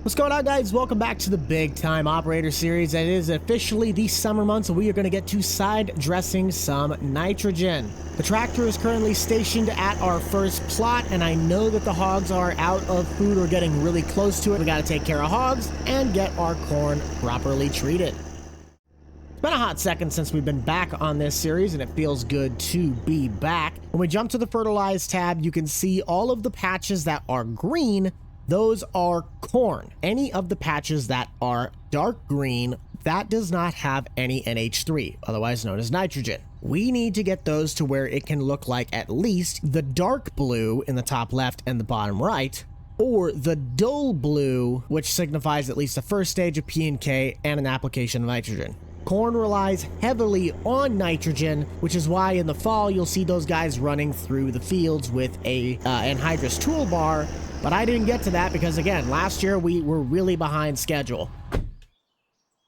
What's going on, guys? Welcome back to the Big Time Operator series. It is officially the summer months, so we are going to get to side dressing some nitrogen. The tractor is currently stationed at our first plot, and I know that the hogs are out of food or getting really close to it. We got to take care of hogs and get our corn properly treated. It's been a hot second since we've been back on this series, and it feels good to be back. When we jump to the fertilize tab, you can see all of the patches that are green. Those are corn. Any of the patches that are dark green, that does not have any NH3, otherwise known as nitrogen. We need to get those to where it can look like at least the dark blue in the top left and the bottom right, or the dull blue, which signifies at least the first stage of P and K and an application of nitrogen. Corn relies heavily on nitrogen, which is why in the fall you'll see those guys running through the fields with a anhydrous toolbar. But I didn't get to that because, again, last year we were really behind schedule.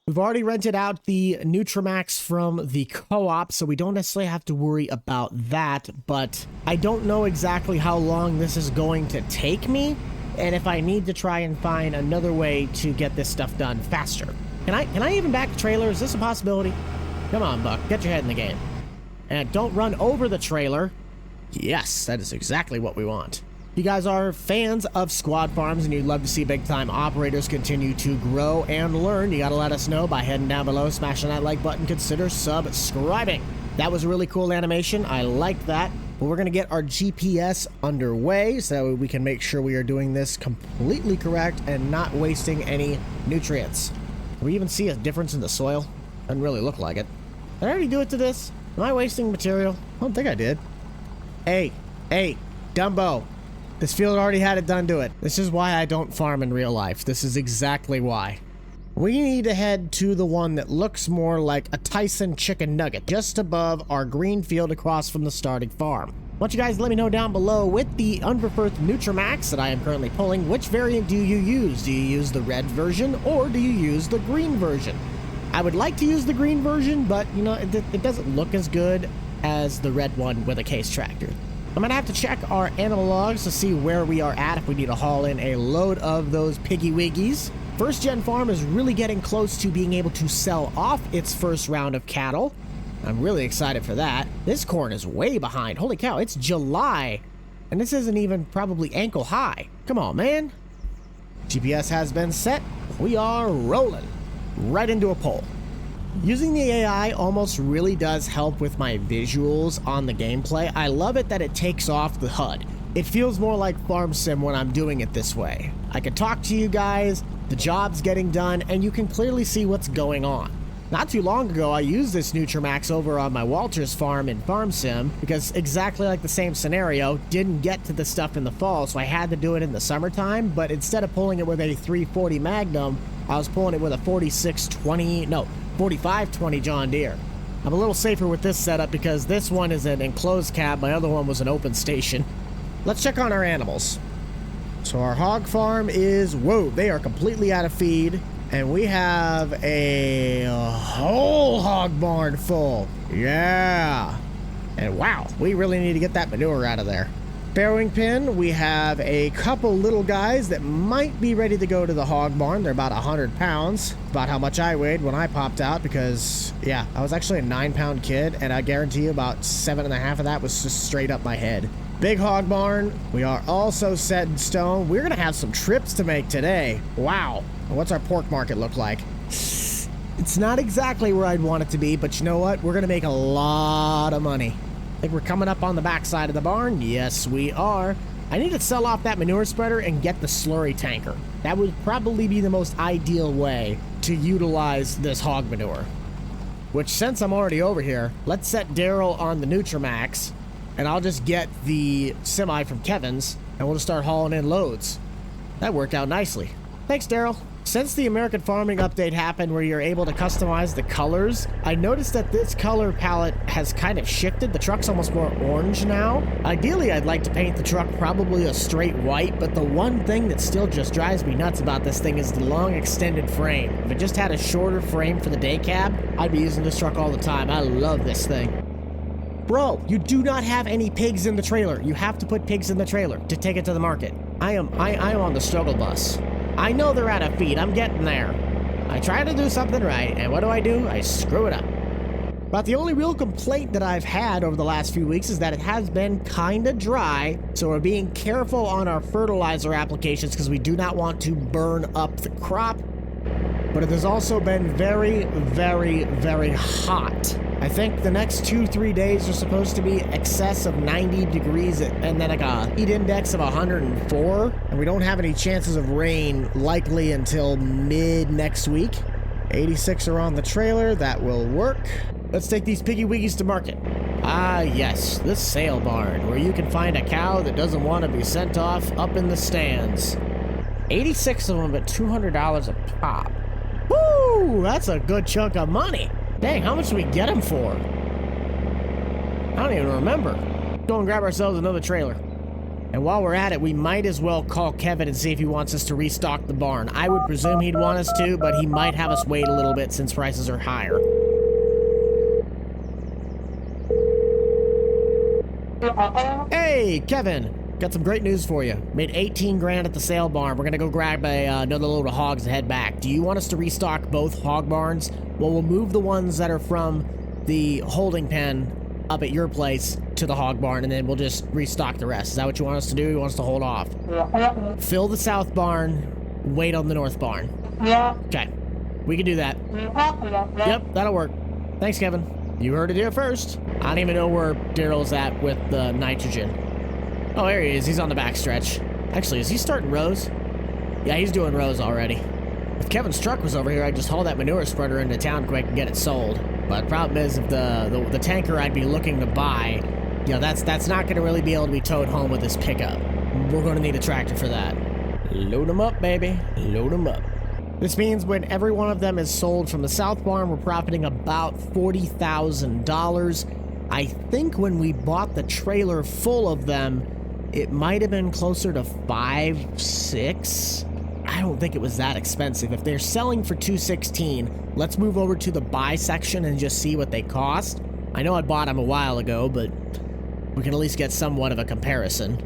We've already rented out the Nutri-Max from the co-op, so we don't necessarily have to worry about that. But I don't know exactly how long this is going to take me, and if I need to try and find another way to get this stuff done faster. Can I even back the trailer? Is this a possibility? Come on, Buck. Get your head in the game. And don't run over the trailer. Yes, that is exactly what we want. If you guys are fans of squad farms and you'd love to see big time operators continue to grow and learn, you gotta let us know by heading down below, smashing that like button, consider subscribing. That was a really cool animation. I liked that. But we're gonna get our GPS underway so we can make sure we are doing this completely correct and not wasting any nutrients. Can we even see a difference in the soil? Doesn't really look like it. Did I already do it to this? Am I wasting material? I don't think I did. Hey, Dumbo. This field already had it done to it. This is why I don't farm in real life. This is exactly why. We need to head to the one that looks more like a Tyson chicken nugget, just above our green field across from the starting farm. I want you guys to let me know down below with the Unpreferred Nutri-Max that I am currently pulling, which variant do you use? Do you use the red version or do you use the green version? I would like to use the green version, but you know, it doesn't look as good as the red one with a case tractor. I'm gonna have to check our animal logs to see where we are at if we need to haul in a load of those piggy wiggies. First Gen Farm is really getting close to being able to sell off its first round of cattle. I'm really excited for that. This corn is way behind. Holy cow, it's July, and this isn't even probably ankle high. Come on, man. GPS has been set. We are rolling right into a pole. Using the AI almost really does help with my visuals on the gameplay. I love it that it takes off the HUD. It feels more like Farm Sim when I'm doing it this way. I can talk to you guys, the job's getting done, and you can clearly see what's going on. Not too long ago, I used this Nutri-Max over on my Walter's farm in Farm Sim because exactly like the same scenario, didn't get to the stuff in the fall, so I had to do it in the summertime, but instead of pulling it with a 340 Magnum, I was pulling it with a 4520 John Deere. I'm a little safer with this setup because this one is an enclosed cab, my other one was an open station. Let's check on our animals. So our hog farm is, whoa, they are completely out of feed. And we have a whole hog barn full. Yeah. And wow, we really need to get that manure out of there. Farrowing pen, we have a couple little guys that might be ready to go to the hog barn. They're about 100 pounds, about how much I weighed when I popped out because, yeah, I was actually a 9-pound kid, and I guarantee you about 7.5 of that was just straight up my head. Big hog barn, we are also set in stone. We're gonna have some trips to make today. Wow. What's our pork market look like? It's not exactly where I'd want it to be, but you know what? We're gonna make a lot of money. I think we're coming up on the backside of the barn. Yes, we are. I need to sell off that manure spreader and get the slurry tanker. That would probably be the most ideal way to utilize this hog manure. Which, since I'm already over here, let's set Daryl on the Nutri-Max, and I'll just get the semi from Kevin's, and we'll just start hauling in loads. That worked out nicely. Thanks, Daryl. Since the American Farming update happened where you're able to customize the colors, I noticed that this color palette has kind of shifted. The truck's almost more orange now. Ideally, I'd like to paint the truck probably a straight white, but the one thing that still just drives me nuts about this thing is the long extended frame. If it just had a shorter frame for the day cab, I'd be using this truck all the time. I love this thing. Bro, you do not have any pigs in the trailer. You have to put pigs in the trailer to take it to the market. I am on the struggle bus. I know they're out of feed. I'm getting there. I try to do something right, and what do? I screw it up. But the only real complaint that I've had over the last few weeks is that it has been kinda dry, so we're being careful on our fertilizer applications because we do not want to burn up the crop. But it has also been very, very, very hot. I think the next 2-3 days are supposed to be excess of 90 degrees and then like a heat index of 104. And we don't have any chances of rain likely until mid next week. 86 are on the trailer. That will work. Let's take these piggy wiggies to market. Ah, yes, this sale barn where you can find a cow that doesn't want to be sent off up in the stands. 86 of them at $200 a pop. Woo! That's a good chunk of money. Dang, how much did we get them for? I don't even remember. Go and grab ourselves another trailer. And while we're at it, we might as well call Kevin and see if he wants us to restock the barn. I would presume he'd want us to, but he might have us wait a little bit since prices are higher. Hey, Kevin. Got some great news for you. Made 18 grand at the sale barn. We're gonna go grab another load of hogs and head back. Do you want us to restock both hog barns? Well, we'll move the ones that are from the holding pen up at your place to the hog barn, and then we'll just restock the rest. Is that what you want us to do? You want us to hold off? Fill the south barn, wait on the north barn. Okay, we can do that. Yep, that'll work. Thanks, Kevin. You heard it here first. I don't even know where Daryl's at with the nitrogen. Oh, there he is. He's on the backstretch. Actually, is he starting rows? Yeah, he's doing rows already. If Kevin's truck was over here, I'd just haul that manure spreader into town quick and get it sold. But the problem is, if the tanker I'd be looking to buy, you know, that's not going to really be able to be towed home with this pickup. We're going to need a tractor for that. Load them up, baby. Load them up. This means when every one of them is sold from the south barn, we're profiting about $40,000. I think when we bought the trailer full of them, it might have been closer to 5, 6. I don't think it was that expensive. If they're selling for $216, let's move over to the buy section and just see what they cost. I know I bought them a while ago, but we can at least get somewhat of a comparison.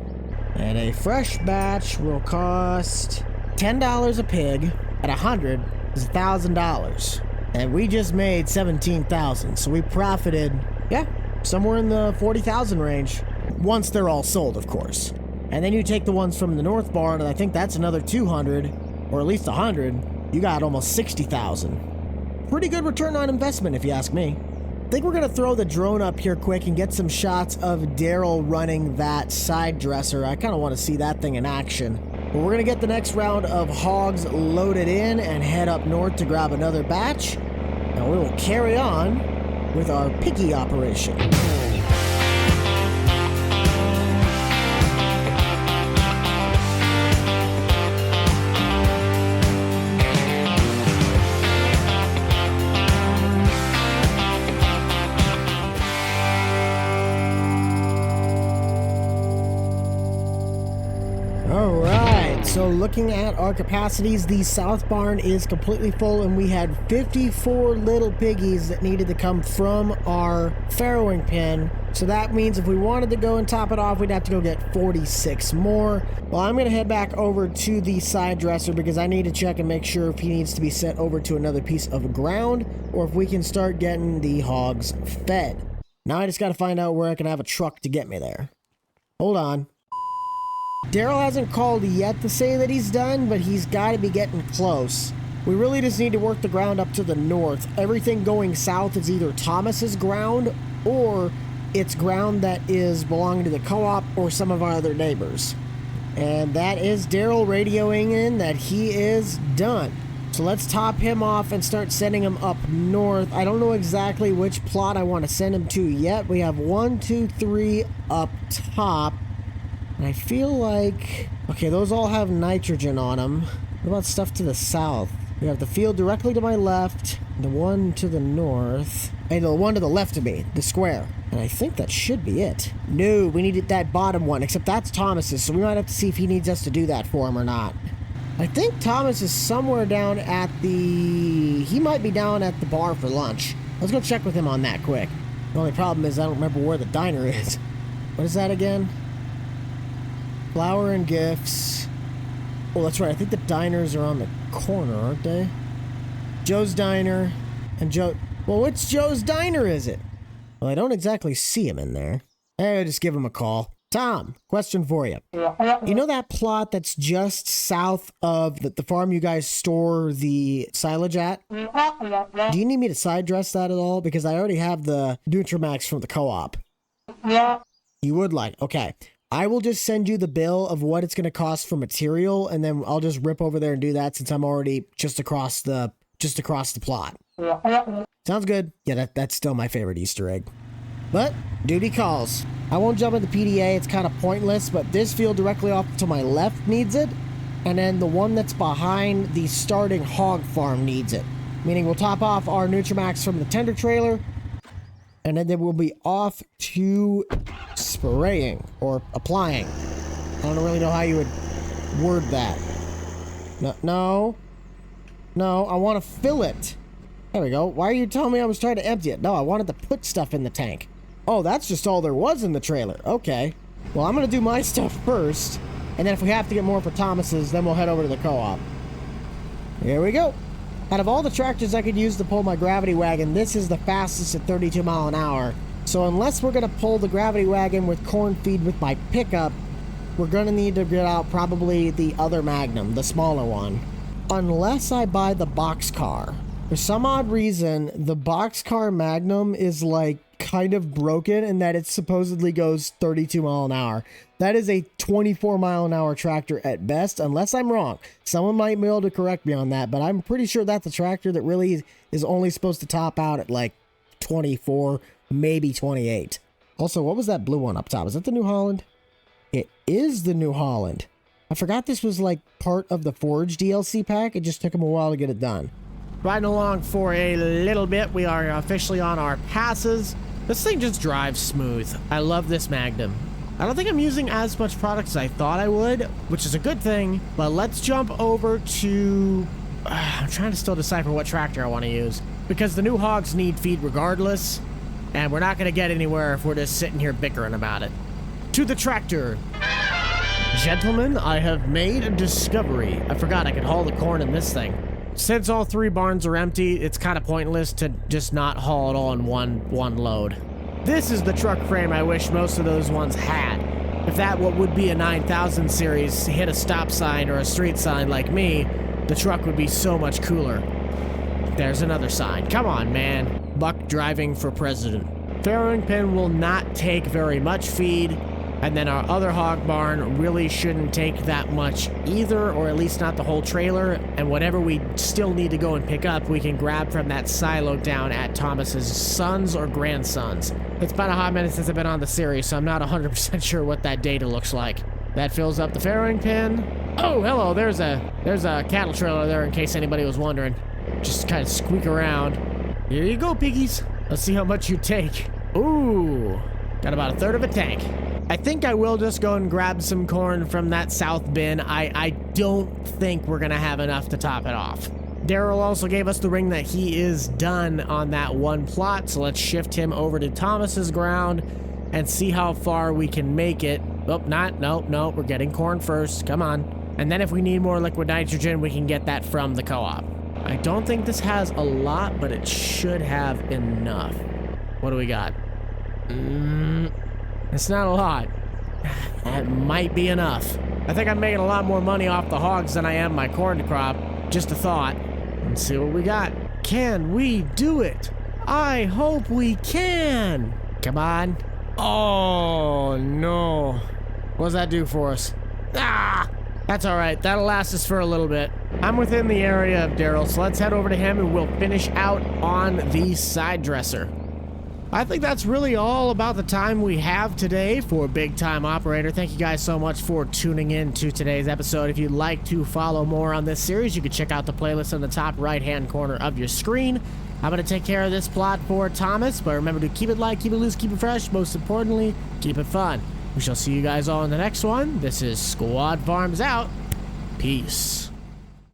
And a fresh batch will cost $10 a pig. At 100 is $1,000. And we just made 17,000, so we profited, yeah, somewhere in the 40,000 range. Once they're all sold, of course. And then you take the ones from the north barn, and I think that's another 200, or at least 100. You got almost 60,000. Pretty good return on investment, if you ask me. I think we're gonna throw the drone up here quick and get some shots of Daryl running that side dresser. I kind of want to see that thing in action. But we're gonna get the next round of hogs loaded in and head up north to grab another batch. And we will carry on with our piggy operation. So looking at our capacities, the south barn is completely full, and we had 54 little piggies that needed to come from our farrowing pen. So that means if we wanted to go and top it off, we'd have to go get 46 more. Well, I'm going to head back over to the side dresser because I need to check and make sure if he needs to be sent over to another piece of ground or if we can start getting the hogs fed. Now I just got to find out where I can have a truck to get me there. Hold on. Daryl hasn't called yet to say that he's done, but he's got to be getting close. We really just need to work the ground up to the north. Everything going south is either Thomas's ground or it's ground that is belonging to the co-op or some of our other neighbors. And that is Daryl radioing in that he is done. So let's top him off and start sending him up north. I don't know exactly which plot I want to send him to yet. We have 1, 2, 3 up top. And I feel like... okay, those all have nitrogen on them. What about stuff to the south? We have the field directly to my left, the one to the north, and the one to the left of me, the square. And I think that should be it. No, we needed that bottom one, except that's Thomas's, so we might have to see if he needs us to do that for him or not. I think Thomas is somewhere down at the... he might be down at the bar for lunch. Let's go check with him on that quick. The only problem is I don't remember where the diner is. What is that again? Flour and gifts. Oh, that's right. I think the diners are on the corner, aren't they? Joe's Diner and Joe... Well, which Joe's Diner is it? Well, I don't exactly see him in there. Hey, just give him a call. Tom, question for you. You know that plot that's just south of the farm you guys store the silage at? Do you need me to side dress that at all? Because I already have the Nutri-Max from the co-op. You would like? Okay. I will just send you the bill of what it's going to cost for material, and then I'll just rip over there and do that since I'm already just across the plot. Sounds good. Yeah, that's still my favorite Easter egg. But duty calls. I won't jump into PDA, it's kind of pointless, but this field directly off to my left needs it, and then the one that's behind the starting hog farm needs it. Meaning we'll top off our Nutri-Max from the tender trailer, and then we'll be off to spraying or applying. I don't really know how you would word that. No, I want to fill it. There we go. Why are you telling me I was trying to empty it? No, I wanted to put stuff in the tank. Oh, that's just all there was in the trailer. Okay. Well, I'm going to do my stuff first, and then if we have to get more for Thomas's, then we'll head over to the co-op. Here we go. Out of all the tractors I could use to pull my gravity wagon, this is the fastest at 32 miles an hour. So unless we're going to pull the gravity wagon with corn feed with my pickup, we're going to need to get out probably the other Magnum, the smaller one. Unless I buy the boxcar. For some odd reason, the boxcar Magnum is like kind of broken in that it supposedly goes 32 miles an hour. That is a 24 mile an hour tractor at best, unless I'm wrong. Someone might be able to correct me on that, but I'm pretty sure that's a tractor that really is only supposed to top out at like 24, maybe 28. Also, what was that blue one up top? Is that the New Holland? It is the New Holland. I forgot this was like part of the Forge DLC pack. It just took them a while to get it done. Riding along for a little bit. We are officially on our passes. This thing just drives smooth. I love this Magnum. I don't think I'm using as much product as I thought I would, which is a good thing, but let's jump over to... I'm trying to still decipher what tractor I want to use, because the new hogs need feed regardless, and we're not going to get anywhere if we're just sitting here bickering about it. To the tractor. Gentlemen, I have made a discovery. I forgot I could haul the corn in this thing. Since all three barns are empty, it's kind of pointless to just not haul it all in one load. This is the truck frame I wish most of those ones had. If that what would be a 9000 series hit a stop sign or a street sign like me, the truck would be so much cooler. There's another sign. Come on, man. Buck driving for president. Farrowing pen will not take very much feed. And then our other hog barn really shouldn't take that much either, or at least not the whole trailer. And whatever we still need to go and pick up, we can grab from that silo down at Thomas's sons or grandsons. It's been a hot minute since I've been on the series, so I'm not 100% sure what that data looks like. That fills up the farrowing pen. Oh, hello, there's a cattle trailer there in case anybody was wondering. Just kind of squeak around. Here you go, piggies. Let's see how much you take. Ooh, got about a third of a tank. I think I will just go and grab some corn from that south bin. I don't think we're going to have enough to top it off. Daryl also gave us the ring that he is done on that one plot, so let's shift him over to Thomas's ground and see how far we can make it. Oh, no, we're getting corn first. Come on. And then if we need more liquid nitrogen, we can get that from the co-op. I don't think this has a lot, but it should have enough. What do we got? It's not a lot. That might be enough. I think I'm making a lot more money off the hogs than I am my corn crop. Just a thought. Let's see what we got. Can we do it? I hope we can. Come on. Oh, no. What does that do for us? Ah! That's all right. That'll last us for a little bit. I'm within the area of Daryl, so let's head over to him and we'll finish out on the side dresser. I think that's really all about the time we have today for Big Time Operator. Thank you guys so much for tuning in to today's episode. If you'd like to follow more on this series, you can check out the playlist in the top right-hand corner of your screen. I'm going to take care of this plot for Thomas, but remember to keep it light, keep it loose, keep it fresh. Most importantly, keep it fun. We shall see you guys all in the next one. This is Squad Farms out. Peace.